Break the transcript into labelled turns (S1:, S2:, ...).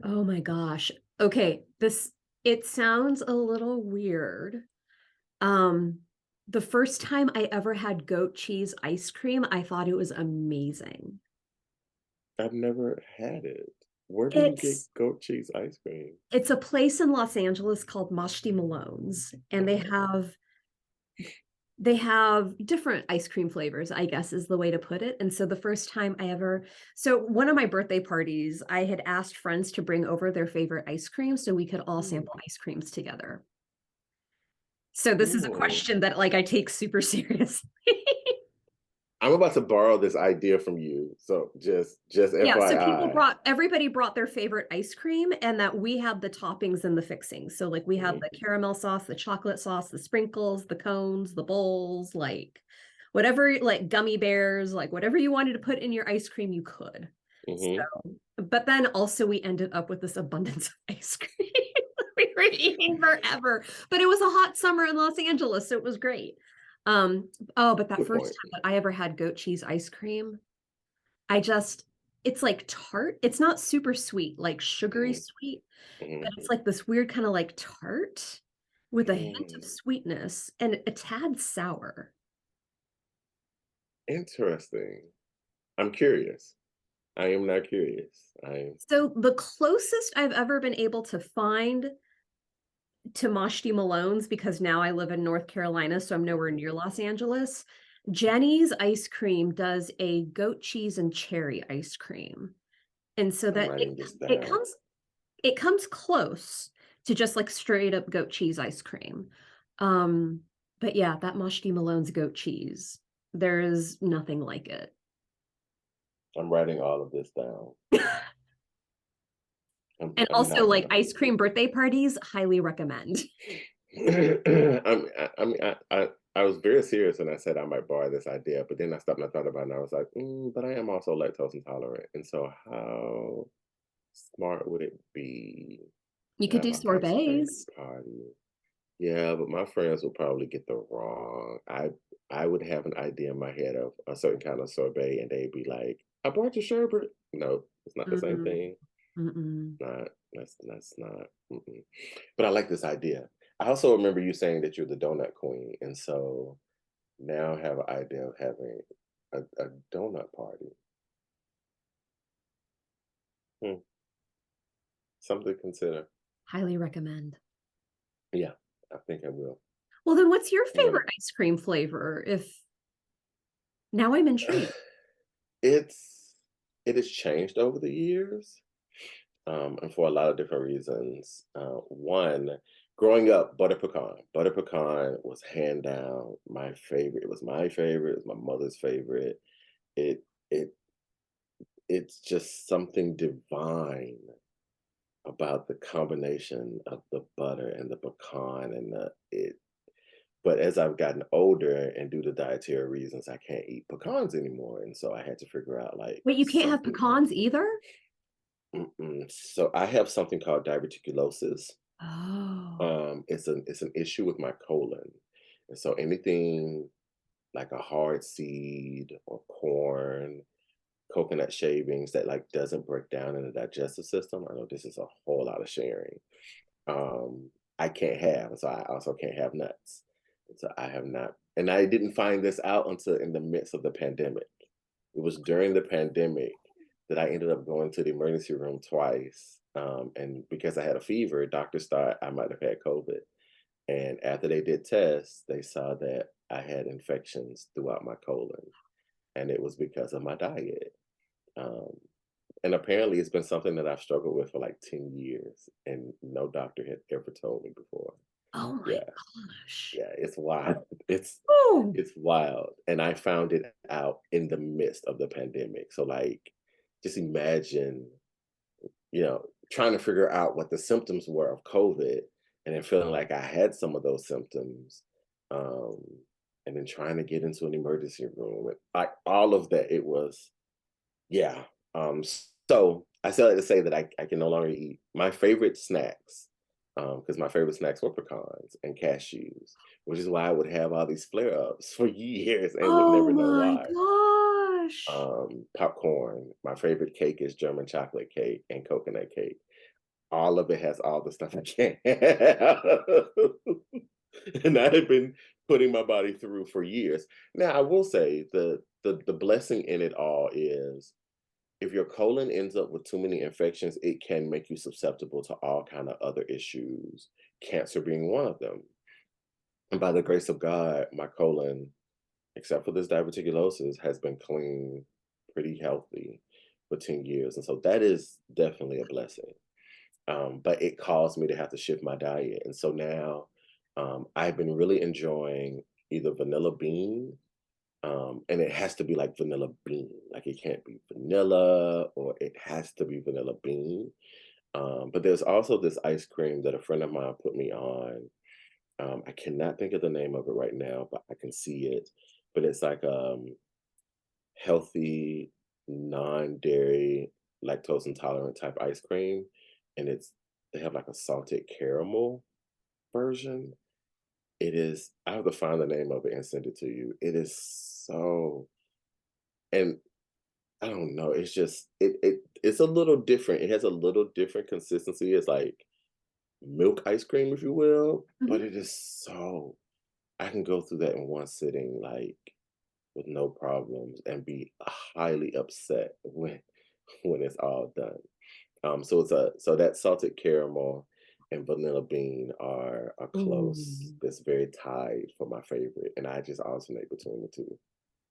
S1: Oh my gosh. Okay, this it sounds a little weird. Um, the first time I ever had goat cheese ice cream, I thought it was amazing.
S2: I've never had it. Where do you get
S1: It's
S2: goat cheese ice cream?
S1: it's a place in Los Angeles called Mashti Malone's, and they
S2: Okay.
S1: have they have different ice cream flavors, I guess is the way to put it. And so the first time I ever, so one of my birthday parties, I had asked friends to bring over their favorite ice cream so we could all
S2: Mm,
S1: sample ice creams together. So this is a
S2: cool.
S1: question that like I take super seriously.
S2: I'm about to borrow this idea from you. So just
S1: Yeah, so
S2: FYI.
S1: everybody brought their favorite ice cream and that we had the toppings and the fixings. So like we had
S2: Mhm.
S1: the caramel sauce, the chocolate sauce, the sprinkles, the cones, the bowls, like whatever, like gummy bears, like whatever you wanted to put in your ice cream, you could.
S2: Mhm.
S1: So, but then also we ended up with this abundance of ice cream. We were eating forever, but it was a hot summer in Los Angeles, so it was great. Um, oh, but that
S2: Good
S1: first
S2: point.
S1: time that I ever had goat cheese ice cream, I just it's like tart. It's not super sweet, like sugary
S2: Mhm.
S1: sweet, but
S2: Mhm.
S1: it's like this weird kind of like tart with a hint of
S2: Mm.
S1: sweetness and a tad sour.
S2: Interesting. I'm curious. I am not curious.
S1: So the closest I've ever been able to find to Mashti Malone's, because now I live in North Carolina, so I'm nowhere near Los Angeles. Jenny's ice cream does a goat cheese and cherry ice cream. And so
S2: I'm
S1: that
S2: writing this
S1: it
S2: down.
S1: comes it comes close to just like straight up goat cheese ice cream. Um, but yeah, that Mashti Malone's goat cheese, there is nothing like it.
S2: I'm writing all of this down.
S1: And
S2: I'm
S1: also
S2: not
S1: like
S2: gonna
S1: ice
S2: believe
S1: cream
S2: it.
S1: birthday parties, highly recommend.
S2: I was very serious when I said I might borrow this idea, but then I stopped and I thought about it and I was like, but I am also lactose intolerant. And so how smart would it be
S1: You
S2: to
S1: could
S2: have
S1: do
S2: an ice cream
S1: sorbets.
S2: party? Yeah, but my friends would probably get the wrong. I would have an idea in my head of a certain kind of sorbet and they'd be like, I brought you sherbet. No, it's not the same
S1: Mm,
S2: thing.
S1: mm-mm.
S2: Not that's not. Mm-mm. But I like this idea. I also remember you saying that you're the donut queen, and so now I have an idea of having a donut party. Hmm, something to consider.
S1: Highly recommend.
S2: Yeah, I think I will.
S1: Well, then what's your
S2: I'm gonna.
S1: favorite ice cream flavor? If now I'm intrigued.
S2: It's it has changed over the years, and for a lot of different reasons. One, growing up, butter pecan. Butter pecan was hand down my favorite. It was my favorite. It was my mother's favorite. It it it's just something divine about the combination of the butter and the pecan and the it but as I've gotten older and due to dietary reasons, I can't eat pecans anymore, and so I had to figure out, like,
S1: Wait, you can't have
S2: something
S1: pecans either?
S2: so I have something called diverticulosis.
S1: Oh.
S2: It's an issue with my colon, and so anything like a hard seed or corn, coconut shavings that like doesn't break down in the digestive system. I know this is a whole lot of sharing. I can't have, and so I also can't have nuts. And so I have not, and I didn't find this out until in the midst of the pandemic. It was during the pandemic that I ended up going to the emergency room twice. And because I had a fever, doctors thought I might have had COVID. And after they did tests, they saw that I had infections throughout my colon, and it was because of my diet. Um, and apparently, it's been something that I've struggled with for like 10 years, and no doctor had ever told me before.
S1: Oh my
S2: Yeah,
S1: gosh.
S2: yeah, it's wild.
S1: Oh.
S2: It's wild, and I found it out in the midst of the pandemic. So, like, just imagine, trying to figure out what the symptoms were of COVID, and then feeling like I had some of those symptoms, um, and then trying to get into an emergency room, and like all of that. It was yeah. So I still like to say that I can no longer eat my favorite snacks because my favorite snacks were pecans and cashews, which is why I would have all these flare ups for years and would
S1: Oh
S2: never know
S1: my
S2: why.
S1: gosh.
S2: Popcorn. My favorite cake is German chocolate cake and coconut cake. all of it has all the stuff I can't have. And I have been putting my body through for years. Now, I will say the blessing in it all is if your colon ends up with too many infections, it can make you susceptible to all kind of other issues, cancer being one of them. And by the grace of God, my colon, except for this diverticulosis, has been clean, pretty healthy for 10 years. And so that is definitely a blessing. But it caused me to have to shift my diet. And so now I've been really enjoying either vanilla bean, and it has to be like vanilla bean. Like it can't be vanilla or it has to be vanilla bean. But there's also this ice cream that a friend of mine put me on. I cannot think of the name of it right now, but I can see it. But it's like healthy, non-dairy, lactose intolerant type ice cream, and they have like a salted caramel version. It is I have to find the name of it and send it to you. It is so and I don't know, it's just it's a little different. It has a little different consistency. It's like milk ice cream, if you will, but
S1: Mhm.
S2: it is so I can go through that in one sitting, like with no problems and be highly upset when it's all done. So that salted caramel and vanilla bean are close.
S1: Ooh.
S2: That's very tied for my favorite, and I just alternate between the two.